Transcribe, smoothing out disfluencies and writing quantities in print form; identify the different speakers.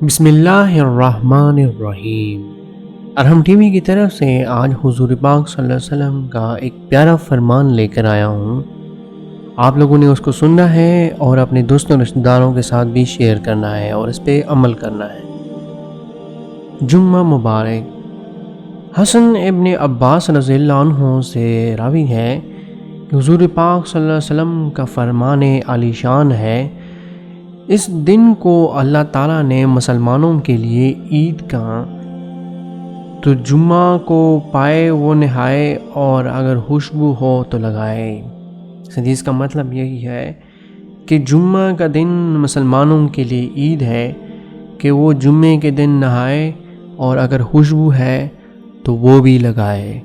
Speaker 1: بسم اللہ الرحمن الرحیم۔ ارحم ٹی وی کی طرف سے آج حضور پاک صلی اللہ علیہ وسلم کا ایک پیارا فرمان لے کر آیا ہوں۔ آپ لوگوں نے اس کو سننا ہے اور اپنے دوستوں اور رشتہ داروں کے ساتھ بھی شیئر کرنا ہے اور اس پہ عمل کرنا ہے۔ جمعہ مبارک۔ حسن ابن عباس رضی اللہ عنہ سے راوی ہے کہ حضور پاک صلی اللہ علیہ وسلم کا فرمان عالی شان ہے، اس دن کو اللہ تعالیٰ نے مسلمانوں کے لیے عید کہا، تو جمعہ کو پائے وہ نہائے اور اگر خوشبو ہو تو لگائے۔ اس حدیث کا مطلب یہی ہے کہ جمعہ کا دن مسلمانوں کے لیے عید ہے کہ وہ جمعے کے دن نہائے اور اگر خوشبو ہے تو وہ بھی لگائے۔